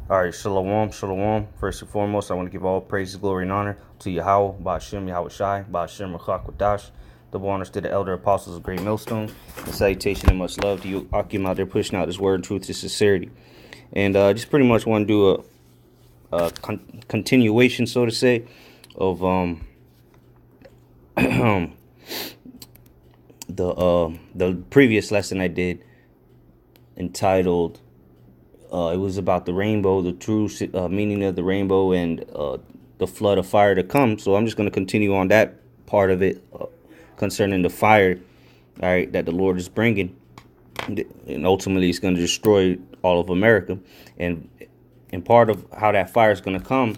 All right, shalom, shalom. First and foremost, I want to give all praises, glory, and honor to Yahweh, Ba'ashem, Yahweh Shai, Ba'ashem, Rachak Wadash. Double honors to the elder apostles of Great Millstone. And salutation and much love to you, Akim, out there pushing out this word, truth, and sincerity. And just pretty much want to do a continuation, so to say, of the previous lesson I did, entitled it was about the rainbow, the true meaning of the rainbow, and the flood of fire to come. So I'm just going to continue on that part of it concerning the fire, all right, that the Lord is bringing, and ultimately it's going to destroy all of America. And part of how that fire is going to come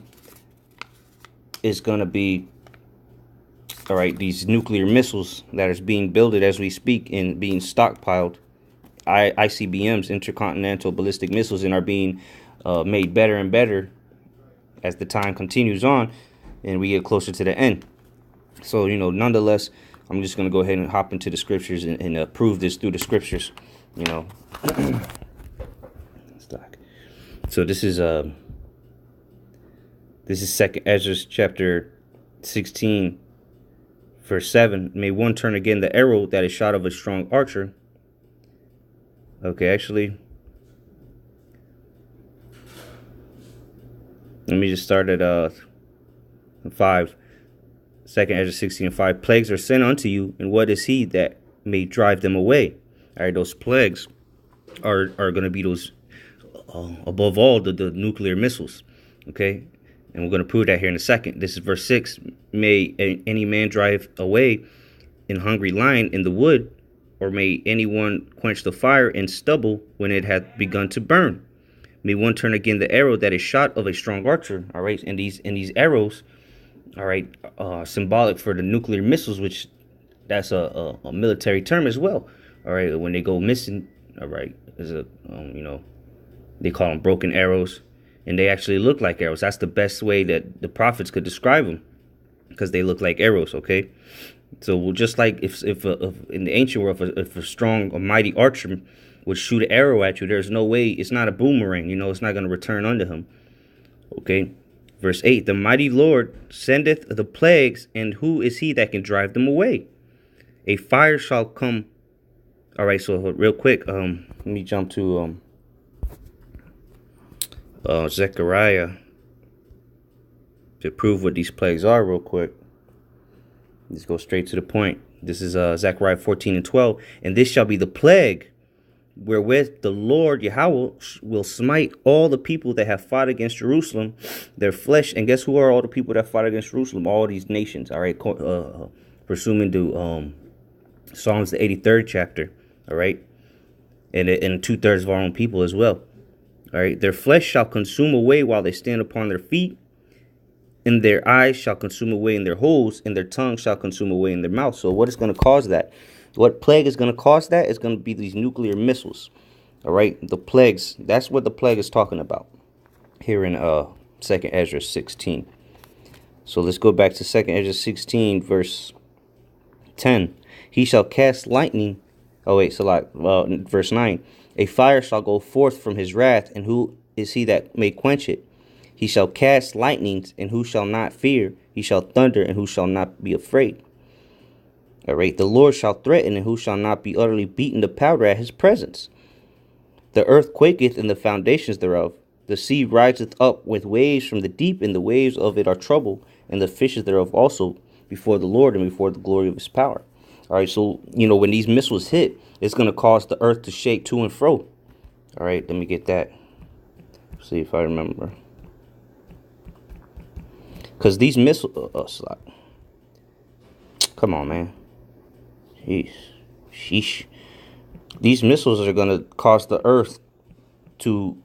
is going to be, all right, these nuclear missiles that is being built as we speak and being stockpiled. ICBMs, intercontinental ballistic missiles, and are being made better and better as the time continues on and we get closer to the end. So, nonetheless, I'm just going to go ahead and hop into the scriptures and prove this through the scriptures, So this is Second Ezra chapter 16, verse 7. May one turn again the arrow that is shot of a strong archer. Okay, actually, let me just start at 5. Second Ezra 16 and 5. Plagues are sent unto you, and what is he that may drive them away? All right, those plagues are going to be those, above all, the nuclear missiles. Okay, and we're going to prove that here in a second. This is verse 6. May any man drive away an hungry lion in the wood, or may anyone quench the fire in stubble when it hath begun to burn? May one turn again the arrow that is shot of a strong archer. All right, and these arrows, all right, symbolic for the nuclear missiles, which that's a military term as well. All right, when they go missing, all right, is a they call them broken arrows, and they actually look like arrows. That's the best way that the prophets could describe them, because they look like arrows. Okay. So just like if in the ancient world, if a strong or mighty archer would shoot an arrow at you, there's no way, it's not a boomerang, it's not going to return unto him. Okay. Verse 8, the mighty Lord sendeth the plagues, and who is he that can drive them away? A fire shall come. All right, so real quick, let me jump to Zechariah to prove what these plagues are real quick. Let's go straight to the point. This is Zechariah 14 and 12. And this shall be the plague wherewith the Lord Yahweh will smite all the people that have fought against Jerusalem, their flesh. And guess who are all the people that fought against Jerusalem? All these nations. All right. Presuming to Psalms the 83rd chapter. All right. And 2/3 of our own people as well. All right. Their flesh shall consume away while they stand upon their feet. And their eyes shall consume away in their holes, and their tongue shall consume away in their mouth. So what is going to cause that? What plague is going to cause that? Is going to be these nuclear missiles. All right, the plagues. That's what the plague is talking about here in 2nd Ezra 16. So let's go back to 2nd Ezra 16, verse 10. He shall cast lightning. Oh wait, so verse 9. A fire shall go forth from his wrath, and who is he that may quench it? He shall cast lightnings, and who shall not fear? He shall thunder, and who shall not be afraid? All right. The Lord shall threaten, and who shall not be utterly beaten to powder at his presence? The earth quaketh, and the foundations thereof. The sea riseth up with waves from the deep, and the waves of it are troubled, and the fishes thereof also before the Lord and before the glory of his power. All right. So, when these missiles hit, it's going to cause the earth to shake to and fro. All right. Let me get that. See if I remember. Because these missiles, come on, man. Jeez. Sheesh. These missiles are going to cause the earth to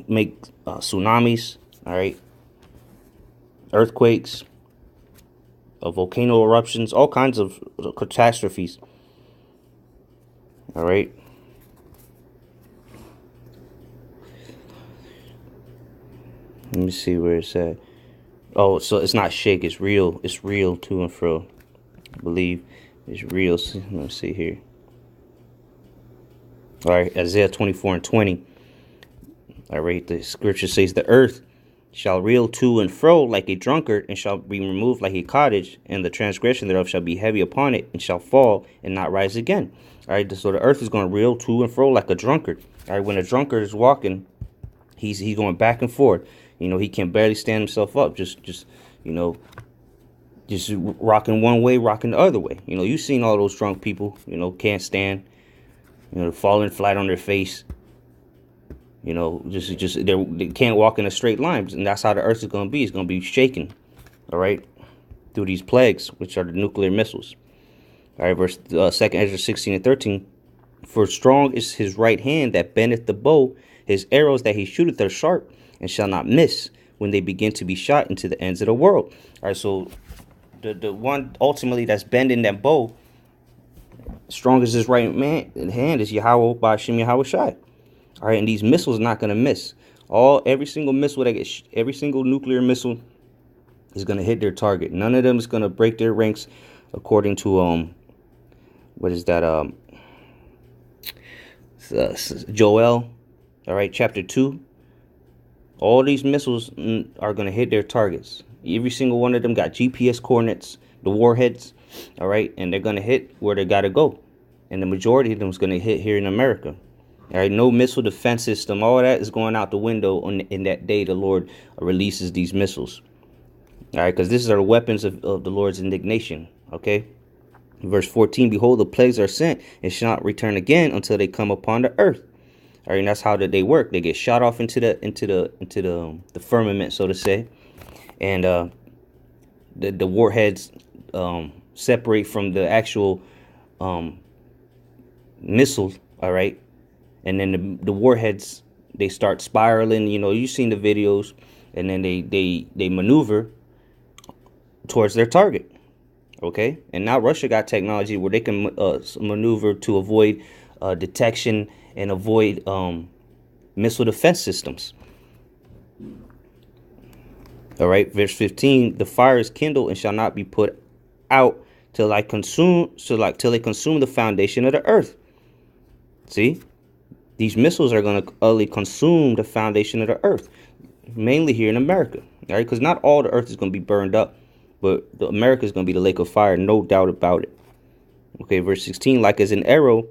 make tsunamis, all right? Earthquakes, volcano eruptions, all kinds of catastrophes, all right? Let me see where it's at. Oh, so it's not shake, it's real. It's real to and fro. I believe it's real. Let me see here. All right, Isaiah 24 and 20. All right, the scripture says the earth shall reel to and fro like a drunkard, and shall be removed like a cottage, and the transgression thereof shall be heavy upon it, and shall fall and not rise again. All right, so the earth is going to reel to and fro like a drunkard. All right, when a drunkard is walking, he's going back and forth. You know, he can barely stand himself up. Just you know, just rocking one way, rocking the other way. You know, you've seen all those drunk people. You know, can't stand. You know, falling flat on their face. You know, they can't walk in a straight line, and that's how the earth is going to be. It's going to be shaken, all right, through these plagues, which are the nuclear missiles. All right, verse 2nd Ezra 16 and 13. For strong is his right hand that bendeth the bow, his arrows that he shooteth are sharp, and shall not miss when they begin to be shot into the ends of the world. All right, so the one ultimately that's bending that bow, strong as his right hand is Yahweh Ba'ashem Yahweh Shai. All right, and these missiles are not going to miss. Every single missile that gets, every single nuclear missile is going to hit their target. None of them is going to break their ranks, according to what is that? Joel. All right, chapter 2. All these missiles are going to hit their targets. Every single one of them got GPS coordinates, the warheads. All right, and they're going to hit where they got to go, and the majority of them is going to hit here in America. All right, no missile defense system. All of that is going out the window in that day the Lord releases these missiles. All right, because these are the weapons of the Lord's indignation. Okay, verse 14. Behold, the plagues are sent and shall not return again until they come upon the earth. All right, and that's how they work. They get shot off into the firmament, so to say, and the warheads separate from the actual missile. All right. And then the warheads, they start spiraling. You know, you've seen the videos, and then they maneuver towards their target. Okay, and now Russia got technology where they can maneuver to avoid detection and avoid missile defense systems. All right, verse 15: the fire is kindled and shall not be put out till they consume the foundation of the earth. See. These missiles are going to utterly consume the foundation of the earth, mainly here in America, all right? Because not all the earth is going to be burned up, but America is going to be the lake of fire, no doubt about it. Okay, verse 16, like as an arrow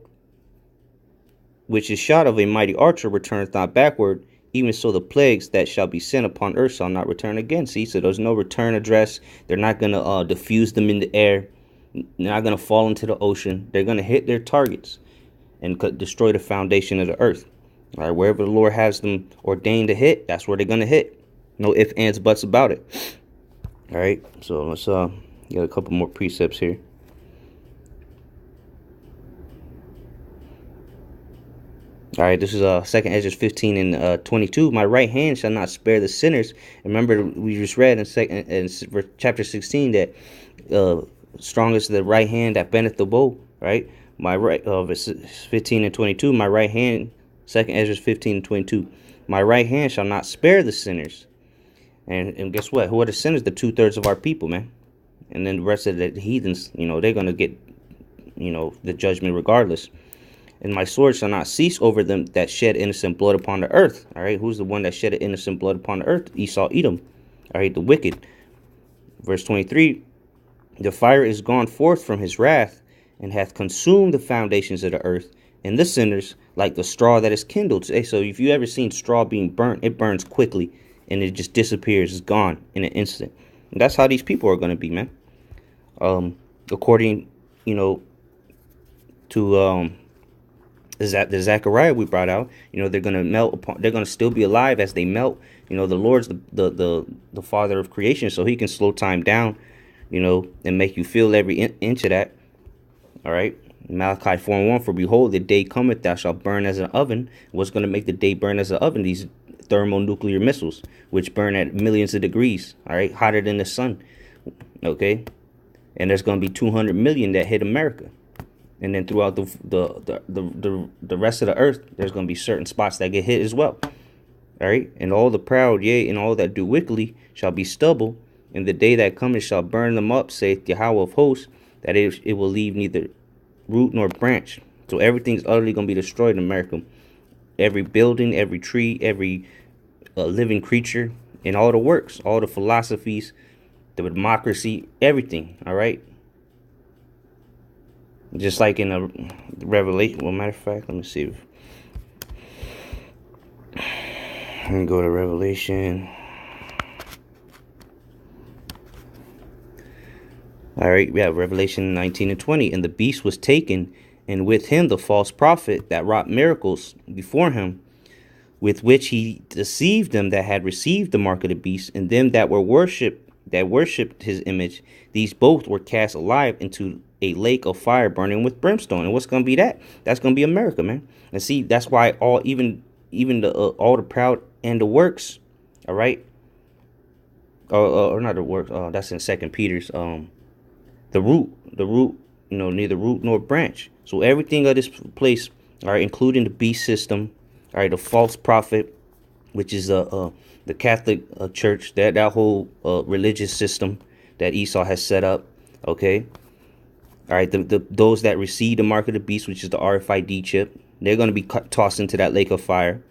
which is shot of a mighty archer returneth not backward, even so the plagues that shall be sent upon earth shall not return again. See, so there's no return address. They're not going to diffuse them in the air. They're not going to fall into the ocean. They're going to hit their targets and destroy the foundation of the earth. All right, wherever the Lord has them ordained to hit, that's where they're going to hit. No ifs, ands, buts about it. All right, so let's get a couple more precepts here. All right, this is 2nd Ezra 15 and 22. My right hand shall not spare the sinners. Remember, we just read in chapter 16 that strong is the right hand that bendeth the bow, right? My right, verse 15 and 22, my right hand, 2nd Ezra 15 and 22, my right hand shall not spare the sinners. And guess what? Who are the sinners? The 2/3 of our people, man. And then the rest of the heathens, you know, they're going to get, you know, the judgment regardless. And my sword shall not cease over them that shed innocent blood upon the earth. All right, who's the one that shed innocent blood upon the earth? Esau, Edom. All right, the wicked. Verse 23, the fire is gone forth from his wrath, and hath consumed the foundations of the earth, and the sinners like the straw that is kindled. So if you ever seen straw being burnt, it burns quickly, and it just disappears. It's gone in an instant. And that's how these people are going to be, man. According, you know, to the Zechariah we brought out, you know, they're going to melt upon, they're going to still be alive as they melt. You know, the Lord's the father of creation, so he can slow time down, you know, and make you feel every inch of that. All right. Malachi 4:1, for behold, the day cometh, thou shalt burn as an oven. What's going to make the day burn as an oven? These thermonuclear missiles, which burn at millions of degrees. All right. Hotter than the sun. Okay. And there's going to be 200 million that hit America. And then throughout the rest of the earth, there's going to be certain spots that get hit as well. All right. And all the proud, yea, and all that do wickedly shall be stubble. And the day that cometh shall burn them up, saith Yahweh of hosts, that it will leave neither root nor branch. So everything's utterly going to be destroyed in America. every building, every tree, every living creature, and all the works, all the philosophies, the democracy, everything. All right. Just like in a Revelation. Well, matter of fact, let me see. Let me go to Revelation. All right, we have Revelation 19 and 20. And the beast was taken, and with him the false prophet that wrought miracles before him, with which he deceived them that had received the mark of the beast, and them that worshipped his image. These both were cast alive into a lake of fire burning with brimstone. And what's going to be that? That's going to be America, man. And see, that's why even all the proud and the works, all right, or not the works. That's in Second Peter's. The root, neither root nor branch. So everything of this place, all right, including the beast system, all right, the false prophet, which is the Catholic Church, that whole religious system that Esau has set up, okay. All right, those that receive the mark of the beast, which is the RFID chip, they're going to be tossed into that lake of fire.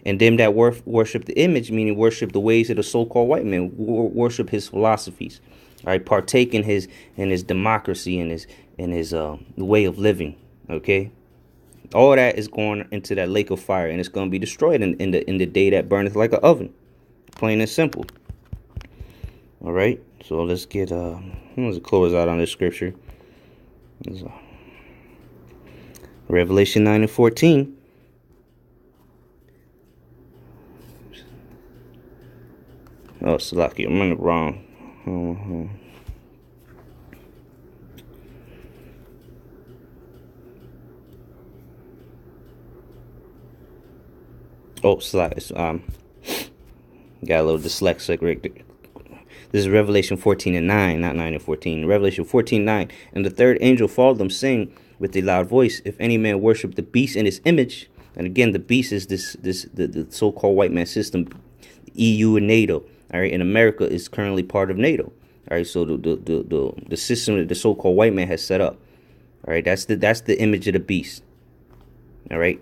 And them that worship the image, meaning worship the ways of the so-called white man, worship his philosophies, all right, partake in his democracy and his way of living, okay. All that is going into that lake of fire, and it's going to be destroyed in the day that burneth like an oven, plain and simple. All right, so let's get let's close out on this scripture. Revelation 9 and 14. Oh, Salaki, I'm in the wrong. Oh, Salaki, got a little dyslexic. This is Revelation 14 and 9, not 9 and 14. Revelation 14, 9. And the third angel followed them, saying with a loud voice, if any man worship the beast in his image, and again, the beast is the so-called white man system, EU and NATO. All right, and America is currently part of NATO. All right, so the system that the so-called white man has set up. All right, that's the image of the beast. All right,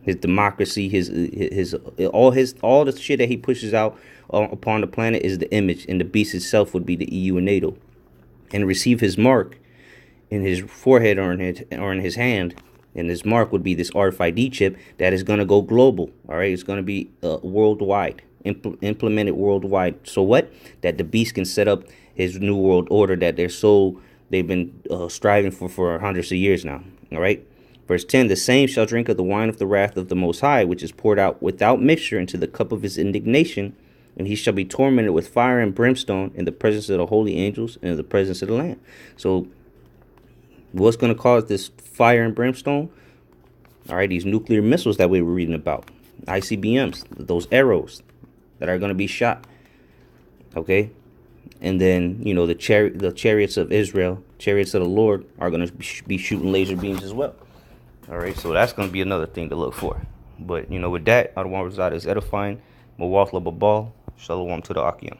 his democracy, all the shit that he pushes out upon the planet is the image, and the beast itself would be the EU and NATO, and receive his mark in his forehead or in his hand, and his mark would be this RFID chip that is going to go global. All right, it's going to be worldwide, implemented worldwide. So what? That the beast can set up his new world order that they've been striving for hundreds of years now. All right. Verse 10, the same shall drink of the wine of the wrath of the Most High, which is poured out without mixture into the cup of his indignation, and he shall be tormented with fire and brimstone in the presence of the holy angels and in the presence of the Lamb. So what's going to cause this fire and brimstone? All right, these nuclear missiles that we were reading about, ICBMs, those arrows that are going to be shot. Okay, and then the chariots of Israel, chariots of the Lord, are going to be shooting laser beams as well. All right, so that's going to be another thing to look for. But with that, I don't want to reside as edifying. Mawatha Babal, Shalom to the Akim.